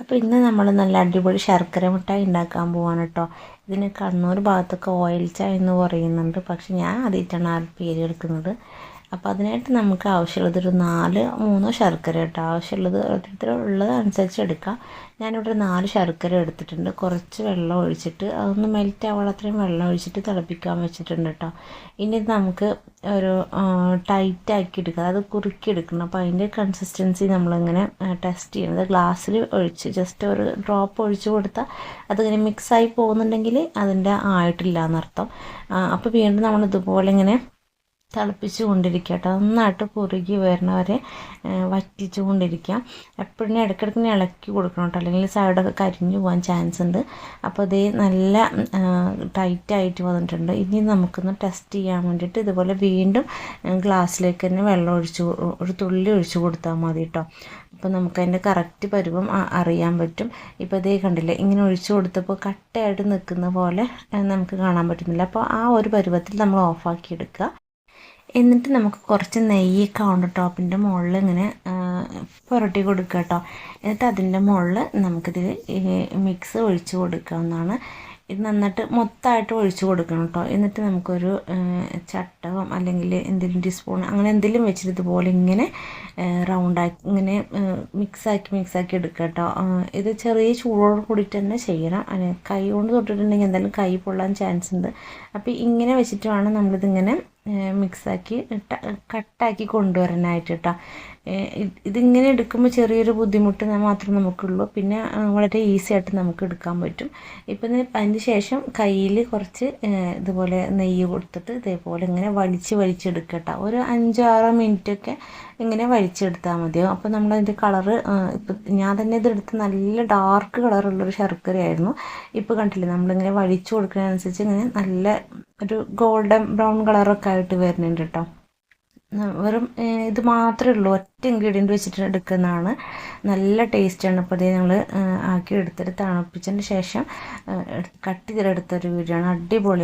അപ്പോൾ ഇന്ന് നമ്മൾ നല്ല അടിപൊളി ശർക്കര മിഠായി ഉണ്ടാക്കാൻ പോവാണ് കേട്ടോ. ഇതിന് കണ്ണൂർ ഭാഗത്തൊക്കെ ഓയിൽ ചായ എന്ന് പറയുന്നുണ്ട്, പക്ഷെ ഞാൻ ആദ്യമായിട്ടാണ് ആ പേര് എടുക്കുന്നത്. അപ്പോൾ അതിനായിട്ട് നമുക്ക് ആവശ്യമുള്ളത് ഒരു 4-3 ശർക്കര കേട്ടോ. ആവശ്യമുള്ളത് ഓരോരുത്തർ ഉള്ളത് അനുസരിച്ച് എടുക്കാം. ഞാനിവിടെ 4 ശർക്കര എടുത്തിട്ടുണ്ട്. കുറച്ച് വെള്ളം ഒഴിച്ചിട്ട് അതൊന്ന് മെൽറ്റ് ആവാൻ അത്രയും വെള്ളം ഒഴിച്ചിട്ട് തിളപ്പിക്കാൻ വെച്ചിട്ടുണ്ട് കേട്ടോ. ഇനി നമുക്ക് ഒരു ടൈറ്റാക്കി എടുക്കുക, അത് കുറുക്കി എടുക്കണം. അപ്പോൾ അതിൻ്റെ കൺസിസ്റ്റൻസി നമ്മളിങ്ങനെ ടെസ്റ്റ് ചെയ്യുന്നത് ഗ്ലാസ്സിൽ ഒഴിച്ച് ജസ്റ്റ് ഒരു ഡ്രോപ്പ് ഒഴിച്ച് കൊടുത്താൽ അതിങ്ങനെ മിക്സായി പോകുന്നുണ്ടെങ്കിൽ അതിൻ്റെ ആയിട്ടില്ല എന്നർത്ഥം. അപ്പോൾ വീണ്ടും നമ്മൾ ഇതുപോലെ ഇങ്ങനെ തിളപ്പിച്ച് കൊണ്ടിരിക്കുക കേട്ടോ. നന്നായിട്ട് കുറുകി വരുന്ന വരെ വറ്റിച്ചു കൊണ്ടിരിക്കുക. എപ്പോഴും ഇടയ്ക്കിടയ്ക്ക് ഇളക്കി കൊടുക്കണം കേട്ടോ, അല്ലെങ്കിൽ സൈഡൊക്കെ കരിഞ്ഞു പോകാൻ ചാൻസ് ഉണ്ട്. അപ്പോൾ ഇത് നല്ല ടൈറ്റായിട്ട് വന്നിട്ടുണ്ട്. ഇനി നമുക്കൊന്ന് ടെസ്റ്റ് ചെയ്യാൻ വേണ്ടിയിട്ട് ഇതുപോലെ വീണ്ടും ഗ്ലാസ്സിലേക്ക് തന്നെ വെള്ളം ഒരു തുള്ളി ഒഴിച്ച് കൊടുത്താൽ മതി കേട്ടോ. അപ്പോൾ നമുക്കതിൻ്റെ കറക്റ്റ് പരുവം അറിയാൻ പറ്റും. ഇപ്പോൾ ഇതേ കണ്ടില്ലേ, ഇങ്ങനെ ഒഴിച്ച് കൊടുത്തപ്പോൾ കട്ടയായിട്ട് നിൽക്കുന്ന പോലെ നമുക്ക് കാണാൻ പറ്റുന്നില്ല. അപ്പോൾ ആ ഒരു പരുവത്തിൽ നമ്മൾ ഓഫാക്കി എടുക്കുക. എന്നിട്ട് നമുക്ക് കുറച്ച് നെയ്യൊക്കെ കൗണ്ടർ ടോപ്പിൻ്റെ മുകളിൽ ഇങ്ങനെ പുരട്ടി കൊടുക്കുക കേട്ടോ. എന്നിട്ട് അതിൻ്റെ മുകളിൽ നമുക്കിതിൽ മിക്സ് ഒഴിച്ച് കൊടുക്കാവുന്നതാണ്. ഇത് നന്നായിട്ട് മൊത്തമായിട്ട് ഒഴിച്ച് കൊടുക്കണം കേട്ടോ. എന്നിട്ട് നമുക്കൊരു ചട്ടകം അല്ലെങ്കിൽ എന്തെങ്കിലും ടീസ്പൂൺ അങ്ങനെ എന്തെങ്കിലും വെച്ചിട്ട് ഇതുപോലെ ഇങ്ങനെ റൗണ്ടാക്കി ഇങ്ങനെ മിക്സാക്കി എടുക്കുക കേട്ടോ. ഇത് ചെറിയ ചൂടോട് കൂടിയിട്ട് തന്നെ ചെയ്യണം. കൈ കൊണ്ട് തൊട്ടിട്ടുണ്ടെങ്കിൽ എന്തായാലും കൈ പൊള്ളാൻ ചാൻസ് ഉണ്ട്. അപ്പോൾ ഇങ്ങനെ വെച്ചിട്ട് വേണം നമ്മളിതിങ്ങനെ മിക്സാക്കി കട്ടാക്കി കൊണ്ടുവരാനായിട്ട് കേട്ടോ. ഇതിങ്ങനെ എടുക്കുമ്പോൾ ചെറിയൊരു ബുദ്ധിമുട്ട് മാത്രമേ നമുക്കുള്ളൂ, പിന്നെ വളരെ ഈസി ആയിട്ട് നമുക്ക് എടുക്കാൻ പറ്റും. ഇപ്പം അതിന് ശേഷം കയ്യിൽ കുറച്ച് ഇതുപോലെ നെയ്യ് കൊടുത്തിട്ട് ഇതേപോലെ ഇങ്ങനെ വലിച്ചെടുക്കുക കേട്ടോ. ഒരു 5-6 മിനിറ്റൊക്കെ ഇങ്ങനെ വലിച്ചെടുത്താൽ മതിയാവും. അപ്പോൾ നമ്മളതിൻ്റെ കളറ് ഇപ്പം ഞാൻ തന്നെ ഇതെടുത്ത് നല്ല ഡാർക്ക് കളറുള്ളൊരു ശർക്കരയായിരുന്നു. ഇപ്പോൾ കണ്ടില്ലേ, നമ്മളിങ്ങനെ വലിച്ചു കൊടുക്കുന്നതിനനുസരിച്ച് ഇങ്ങനെ നല്ല ഒരു ഗോൾഡൻ ബ്രൗൺ കളറൊക്കെ ആയിട്ട് വരുന്നുണ്ട് കേട്ടോ. വെറും ഇത് മാത്രമേ ഉള്ളൂ, ഒറ്റ ഇൻഗ്രീഡിയൻറ്റ് വെച്ചിട്ട് എടുക്കുന്നതാണ്. നല്ല ടേസ്റ്റാണ്. അപ്പോൾ അതേ ഞങ്ങൾ ആക്കി എടുത്തിട്ട് തണുപ്പിച്ചതിന് ശേഷം കട്ട് ചെയ്തെടുത്തൊരു വീഡിയോ ആണ്. അടിപൊളി.